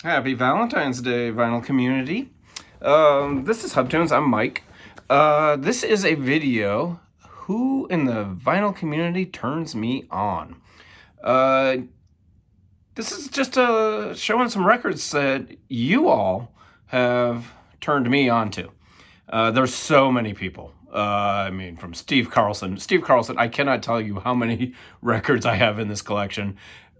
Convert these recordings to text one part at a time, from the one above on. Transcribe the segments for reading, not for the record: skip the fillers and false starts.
Happy Valentine's Day, vinyl community. This is Hubtunes. I'm Mike. This is a video, Who in the Vinyl Community Turns Me On? Uh, this is just showing some records that you all have turned me on to. There's so many people. From Steve Carlson. Steve Carlson, I cannot tell you how many records I have in this collection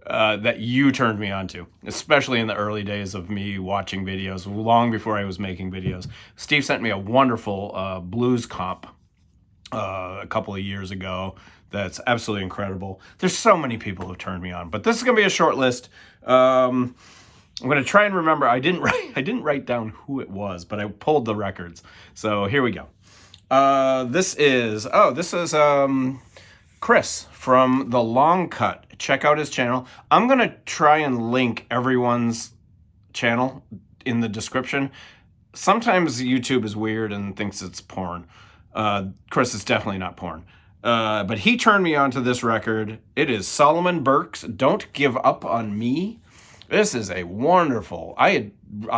that you turned me on to, especially in the early days of me watching videos, long before I was making videos. Steve sent me a wonderful blues comp a couple of years ago that's absolutely incredible. There's so many people who turned me on, but this is going to be a short list. I'm going to try and remember. I didn't write down who it was, but I pulled the records. So here we go. This is Chris from The Long Cut. Check out his channel. I'm going to try and link everyone's channel in the description. Sometimes YouTube is weird and thinks it's porn. Chris is definitely not porn. But he turned me on to this record. It is Solomon Burke's Don't Give Up on Me. This is a wonderful, I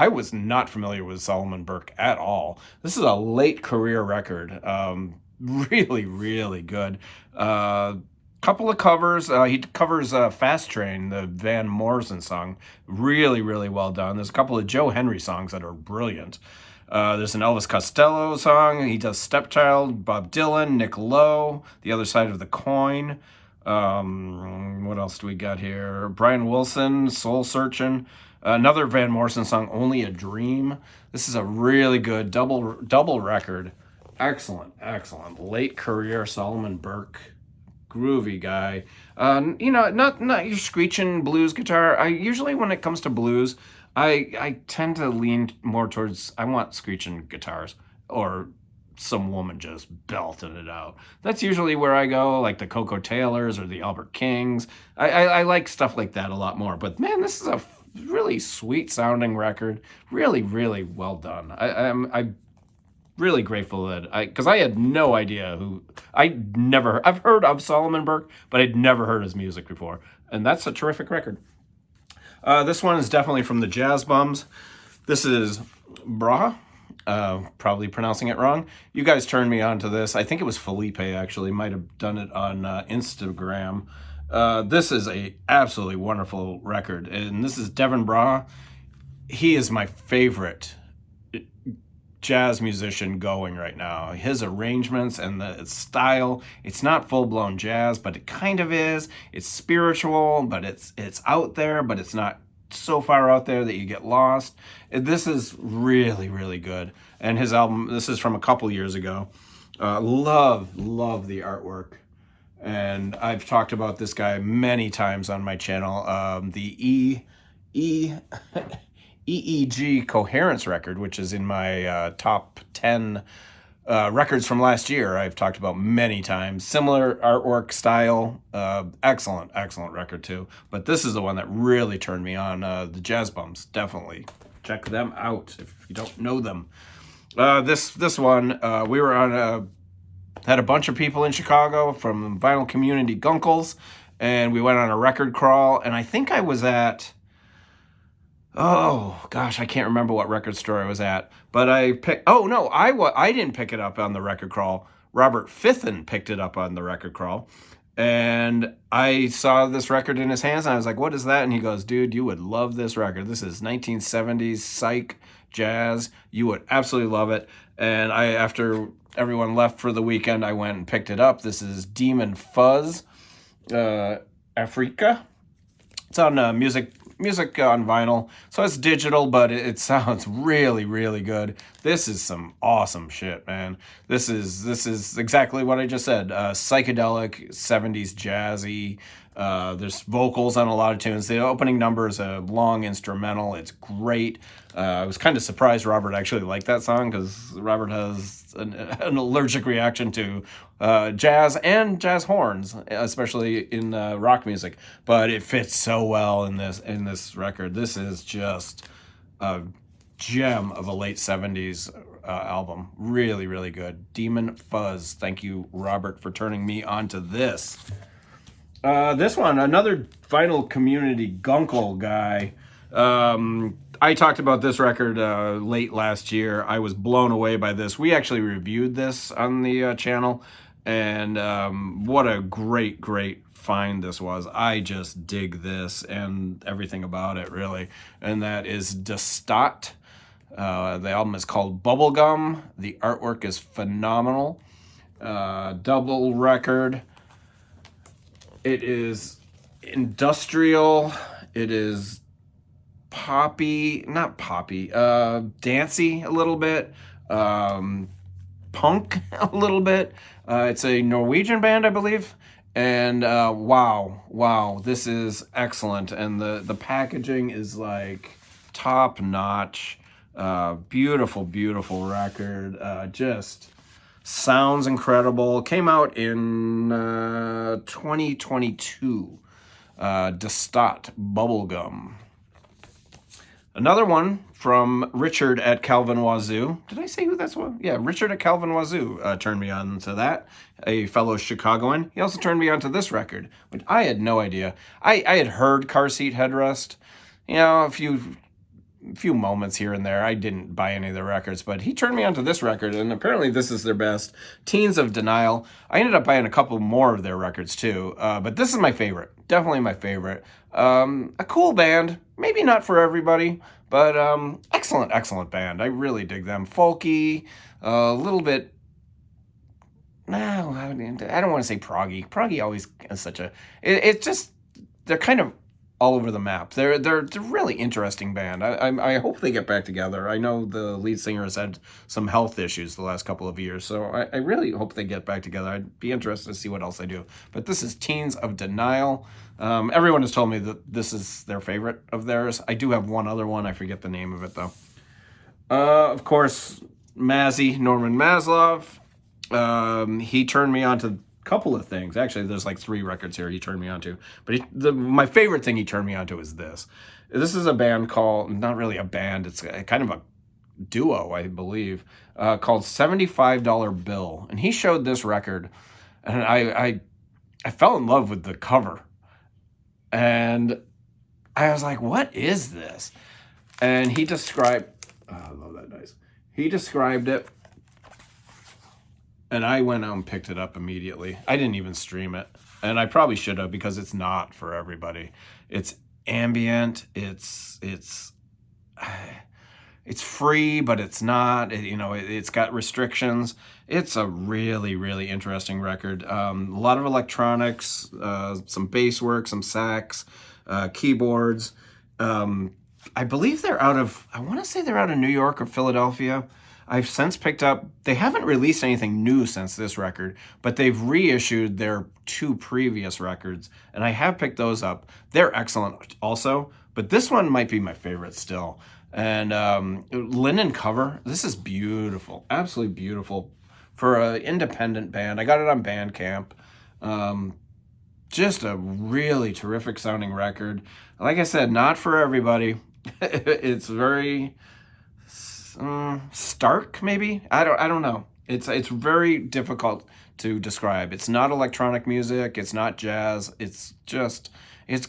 was not familiar with Solomon Burke at all. This is a late career record. Really, really good. Couple of covers. He covers Fast Train, the Van Morrison song. Really, really well done. There's a couple of Joe Henry songs that are brilliant. There's an Elvis Costello song. He does Stepchild, Bob Dylan, Nick Lowe, The Other Side of the Coin. What else do we got here? Brian Wilson, Soul Searchin'. Another Van Morrison song, Only a Dream. This is a really good double record. Excellent. Late career Solomon Burke. Groovy guy. Not your screeching blues guitar. I usually, when it comes to blues, I tend to lean more towards, I want screeching guitars or some woman just belting it out. That's usually where I go, like the Coco Taylors or the Albert Kings. I like stuff like that a lot more. But man, this is a really sweet sounding record. Really, really well done. I'm really grateful that because I had no idea I've heard of Solomon Burke, but I'd never heard his music before. And that's a terrific record. This one is definitely from the Jazz Bums. This is Braha. Probably pronouncing it wrong. You guys turned me on to this. I think it was Felipe, actually. Might have done it on Instagram. This is a absolutely wonderful record. And this is Devin Braha. He is my favorite jazz musician going right now. His arrangements and the style, it's not full-blown jazz, but it kind of is. It's spiritual, but it's out there, but it's not so far out there that you get lost. This is really, really good. And his album, this is from a couple years ago. Love the artwork. And I've talked about this guy many times on my channel. The EEG Coherence record, which is in my top 10 records from last year, I've talked about many times. Similar artwork style, excellent record too. But this is the one that really turned me on. The Jazz Bums, definitely check them out if you don't know them. This one, we were on had a bunch of people in Chicago from Vinyl Community Gunkles, and we went on a record crawl. And I think I was at, oh gosh, I can't remember what record store I was at, but I didn't pick it up on the record crawl. Robert Fithen picked it up on the record crawl, and I saw this record in his hands, and I was like, what is that? And he goes, dude, you would love this record. This is 1970s psych jazz. You would absolutely love it. And after everyone left for the weekend, I went and picked it up. This is Demon Fuzz, Africa. It's on music on vinyl, so it's digital, but it sounds really, really good. This is some awesome shit, man. This is exactly what I just said. Psychedelic 70s jazzy. There's vocals on a lot of tunes. The opening number is a long instrumental. It's great. I was kind of surprised Robert actually liked that song, because Robert has an allergic reaction to jazz and jazz horns, especially in rock music. But it fits so well in this record. This is just a gem of a late 70s album. Really, really good. Demon Fuzz. Thank you, Robert, for turning me on to this. This one, another Vinyl Community Gunkle guy. I talked about this record late last year. I was blown away by this. We actually reviewed this on the channel, and what a great, great find this was. I just dig this and everything about it, really. And that is Stot. The album is called Bubblegum. The artwork is phenomenal. Double record. It is industrial. It is poppy, not poppy, dancey a little bit, punk a little bit. It's a Norwegian band, I believe. And wow, this is excellent. And the packaging is like top notch. Beautiful, beautiful record. Just sounds incredible. Came out in 2022. Stot, Bubblegum. Another one from Richard at Calvin Wazoo. Did I say who that's was? Yeah, Richard at Calvin Wazoo turned me on to that. A fellow Chicagoan. He also turned me on to this record, which I had no idea. I had heard Car Seat Headrest, you know, a few moments here and there. I didn't buy any of the records, but he turned me onto this record, and apparently this is their best. Teens of Denial. I ended up buying a couple more of their records too, but this is my favorite. Definitely my favorite. A cool band. Maybe not for everybody, but excellent band. I really dig them. Folky, a little bit. No, I don't want to say proggy. Proggy always is such a. It's just they're kind of all over the map. They're a really interesting band. I hope they get back together. I know the lead singer has had some health issues the last couple of years, so I really hope they get back together. I'd be interested to see what else they do. But this is Teens of Denial. Everyone has told me that this is their favorite of theirs. I do have one other one. I forget the name of it, though. Of course, Mazzy, Norman Maslov. He turned me on to couple of things. Actually, there's like 3 records here he turned me on to. But my favorite thing he turned me on to is this. This is a band called, not really a band, it's kind of a duo, I believe, called $75 Bill. And he showed this record, and I fell in love with the cover. And I was like, what is this? And he described, oh, I love that dice. He described it. And I went out and picked it up immediately. I didn't even stream it. And I probably should have, because it's not for everybody. It's ambient. It's free, but it's not. It's got restrictions. It's a really, really interesting record. A lot of electronics, some bass work, some sax, keyboards. I believe they're out of, I want to say they're out of New York or Philadelphia. I've since picked up, they haven't released anything new since this record, but they've reissued their 2 previous records, and I have picked those up. They're excellent also, but this one might be my favorite still. And linen cover, this is beautiful, absolutely beautiful for an independent band. I got it on Bandcamp. Just a really terrific sounding record. Like I said, not for everybody. It's very stark, maybe. I don't know. It's very difficult to describe. It's not electronic music. It's not jazz. It's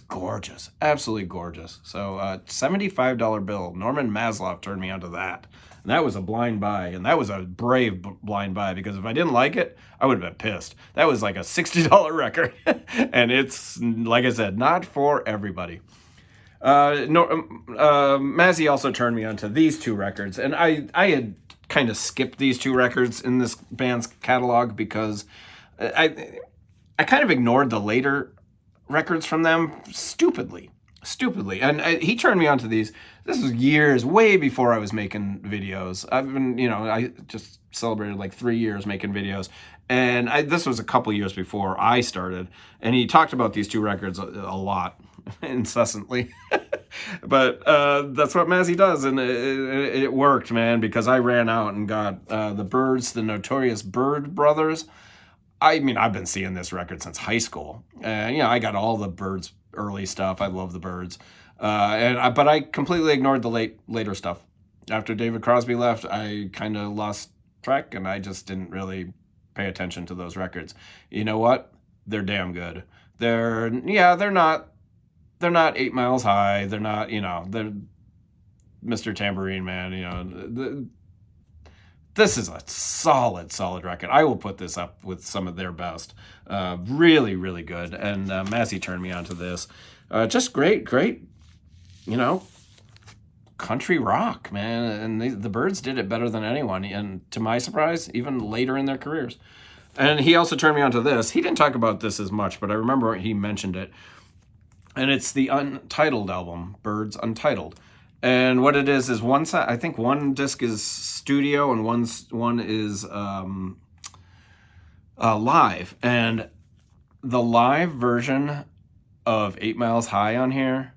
gorgeous, absolutely gorgeous. So $75 Bill. Norman Maslov turned me onto that, and that was a blind buy, and that was a brave blind buy, because if I didn't like it, I would have been pissed. That was like a $60 record, and it's, like I said, not for everybody. Mazzy also turned me onto these 2 records, and I had kind of skipped these 2 records in this band's catalog because I kind of ignored the later records from them stupidly. And he turned me onto these. This was years, way before I was making videos. I've been, I just celebrated like 3 years making videos, and this was a couple years before I started, and he talked about these 2 records a lot. Incessantly. But that's what Mazzy does, and it worked, man, because I ran out and got the Byrds, the notorious Byrd brothers. I mean, I've been seeing this record since high school. I got all the Byrds early stuff. I love the Byrds. But I completely ignored the later stuff. After David Crosby left, I kind of lost track, and I just didn't really pay attention to those records. You know what? They're damn good. They're not 8 Miles High. They're not, Mr. Tambourine Man. You know, this is a solid record. I will put this up with some of their best. Really, really good. And Massey turned me on to this. Just great, you know, country rock, man. And the Byrds did it better than anyone. And to my surprise, even later in their careers. And he also turned me on to this. He didn't talk about this as much, but I remember he mentioned it. And it's the Untitled album, Byrds Untitled. And what it is one side, I think one disc is studio and one is live. And the live version of 8 Miles High on here,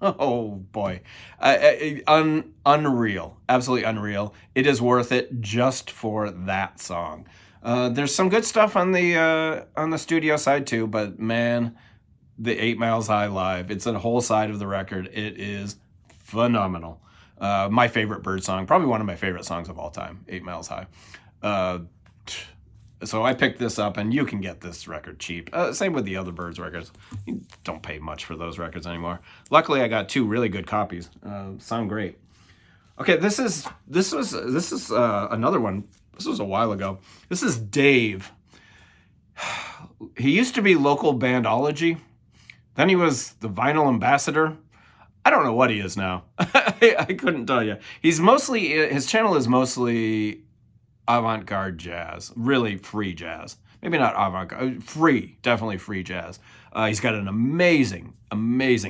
oh boy, unreal, absolutely unreal. It is worth it just for that song. There's some good stuff on the studio side too, but man, the 8 Miles High live, it's a whole side of the record. It is phenomenal. My favorite Byrd song, probably one of my favorite songs of all time, 8 Miles High. So I picked this up, and you can get this record cheap. Same with the other Byrds records. You don't pay much for those records anymore. Luckily, I got 2 really good copies. Sound great. Okay, this is another one. This was a while ago. This is Dave. He used to be local Bandology. Then he was the vinyl ambassador. I don't know what he is now. I couldn't tell you. His channel is mostly avant-garde jazz, really free jazz. Maybe not avant-garde, free, definitely free jazz. He's got an amazing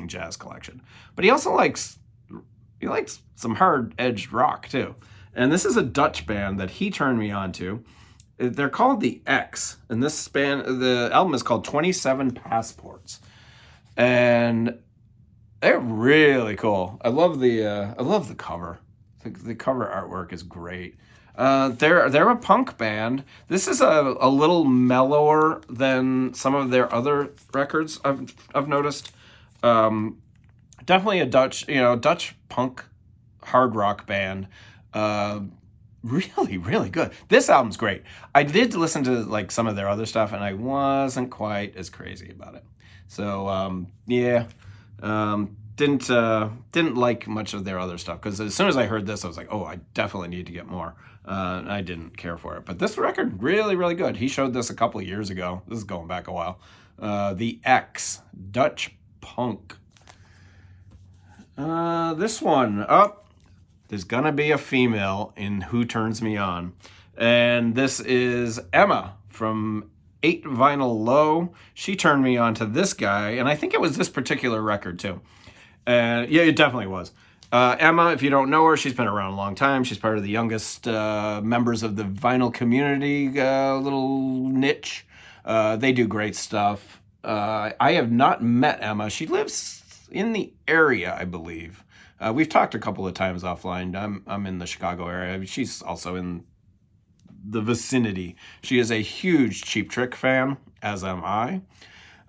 jazz collection. But he also likes some hard-edged rock too. And this is a Dutch band that he turned me on to. They're called the X, and the album is called 27 Passports. And they're really cool. I love the cover. The cover artwork is great. They're a punk band. This is a little mellower than some of their other records I've noticed. Definitely a Dutch punk hard rock band. Really, really good. This album's great. I did listen to like some of their other stuff, and I wasn't quite as crazy about it. So didn't like much of their other stuff, because as soon as I heard this, I was like, oh, I definitely need to get more. I didn't care for it, but this record really, really good. He showed this a couple of years ago. This is going back a while. The X, Dutch punk. This one up. There's gonna be a female in Who Turns Me On, and this is Emma from 8 Vinyl Low. She turned me on to this guy, and I think it was this particular record too. Yeah, it definitely was. Emma, if you don't know her, she's been around a long time. She's part of the youngest members of the vinyl community little niche. They do great stuff. I have not met Emma. She lives in the area, I believe. We've talked a couple of times offline. I'm in the Chicago area. She's also in the vicinity. She is a huge Cheap Trick fan, as am I,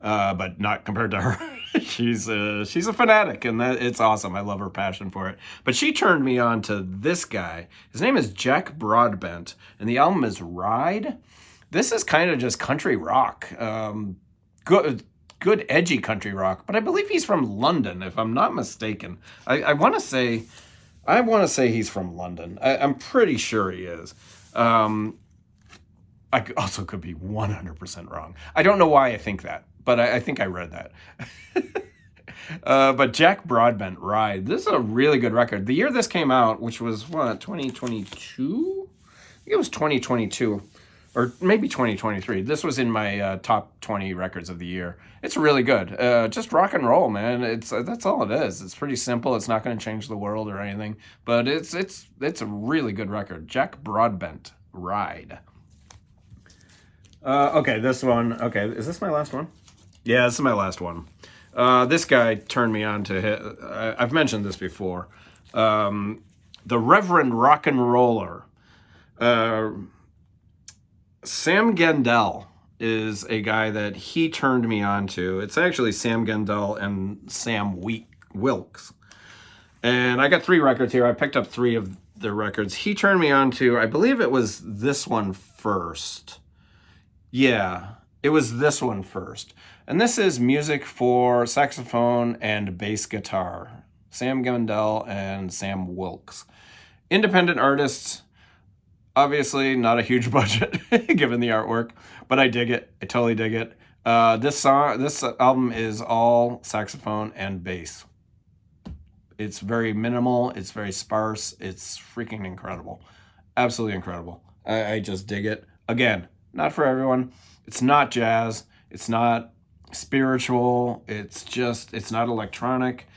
but not compared to her. She's a fanatic, and it's awesome. I love her passion for it. But she turned me on to this guy. His name is Jack Broadbent, and the album is Ride. This is kind of just country rock. Good edgy country rock, but I believe he's from London, if I'm not mistaken. I want to say he's from London. I'm pretty sure he is. I also could be 100% wrong. I don't know why I think that, but I think I read that. But Jack Broadbent, Ride. This is a really good record. The year this came out, which was, 2022? I think it was 2022. Or maybe 2023. This was in my top 20 records of the year. It's really good. Just rock and roll, man. That's all it is. It's pretty simple. It's not going to change the world or anything, but it's a really good record. Jack Broadbent, Ride. Okay, this one. Okay, is this my last one? Yeah, this is my last one. This guy turned me on to. I've mentioned this before. The Reverend Rock and Roller. Sam Gendel is a guy that he turned me on to. It's actually Sam Gendel and Sam Wilkes. And I got 3 records here. I picked up 3 of their records. He turned me on to, I believe it was this one first. Yeah, it was this one first. And this is music for saxophone and bass guitar. Sam Gendel and Sam Wilkes. Independent artists, obviously not a huge budget given the artwork, but I dig it. I totally dig it. This album is all saxophone and bass. It's very minimal. It's very sparse. It's freaking incredible. Absolutely incredible. I just dig it. Again, not for everyone. It's not jazz. It's not spiritual. It's not electronic,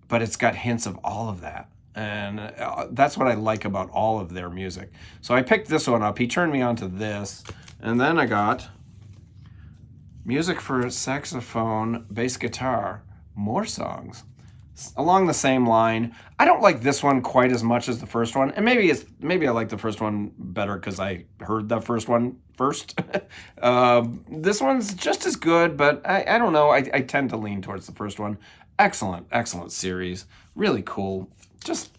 but it's got hints of all of that. And that's what I like about all of their music. So I picked this one up. He turned me on to this. And then I got music for saxophone, bass guitar, more songs. Along the same line. I don't like this one quite as much as the first one. And maybe I like the first one better because I heard the first one first. This one's just as good, but I don't know. I tend to lean towards the first one. Excellent series. Really cool. Just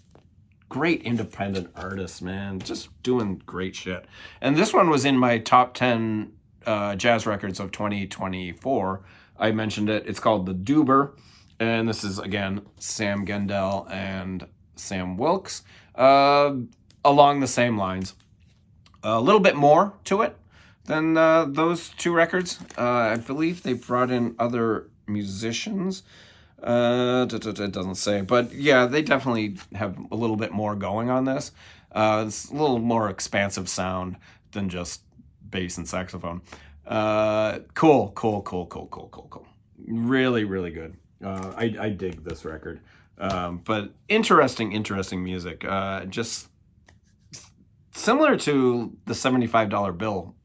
great independent artists, man. Just doing great shit. And this one was in my top 10 jazz records of 2024. I mentioned it. It's called The Duber. And this is, again, Sam Gendel and Sam Wilkes. Along the same lines. A little bit more to it than those two records. I believe they brought in other musicians. It doesn't say, but yeah, they definitely have a little bit more going on this. It's a little more expansive sound than just bass and saxophone. Cool. Really good. I dig this record. But interesting music. Just similar to the $75 Bill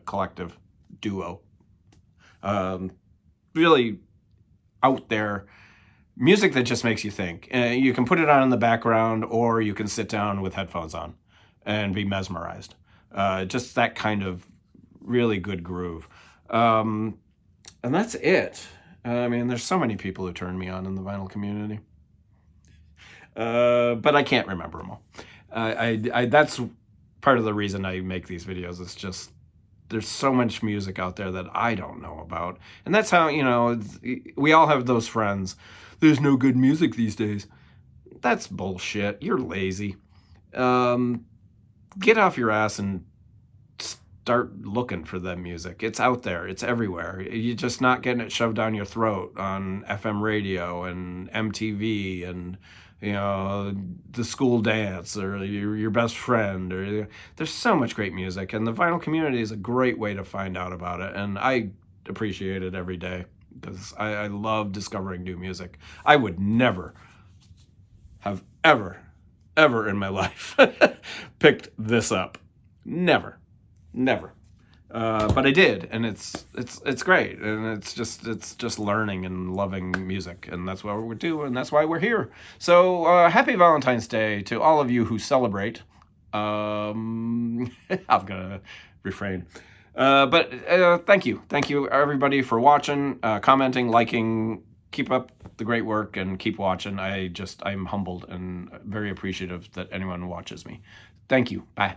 collective duo. Really out there music that just makes you think. You can put it on in the background, or you can sit down with headphones on and be mesmerized. Just that kind of really good groove. And that's it. I mean, there's so many people who turned me on in the vinyl community. But I can't remember them all. That's part of the reason I make these videos. It's just there's so much music out there that I don't know about. And that's how, we all have those friends. There's no good music these days. That's bullshit. You're lazy. Get off your ass and start looking for that music. It's out there. It's everywhere. You're just not getting it shoved down your throat on FM radio and MTV and the school dance or your best friend. Or there's so much great music, and the vinyl community is a great way to find out about it. And I appreciate it every day because I love discovering new music. I would never have ever in my life picked this up. Never. But I did, and it's great, and it's just learning and loving music, and that's what we do, and that's why we're here. So happy Valentine's Day to all of you who celebrate. I'm gonna refrain. But thank you everybody for watching, commenting, liking. Keep up the great work and keep watching. I'm humbled and very appreciative that anyone watches me. Thank you. Bye.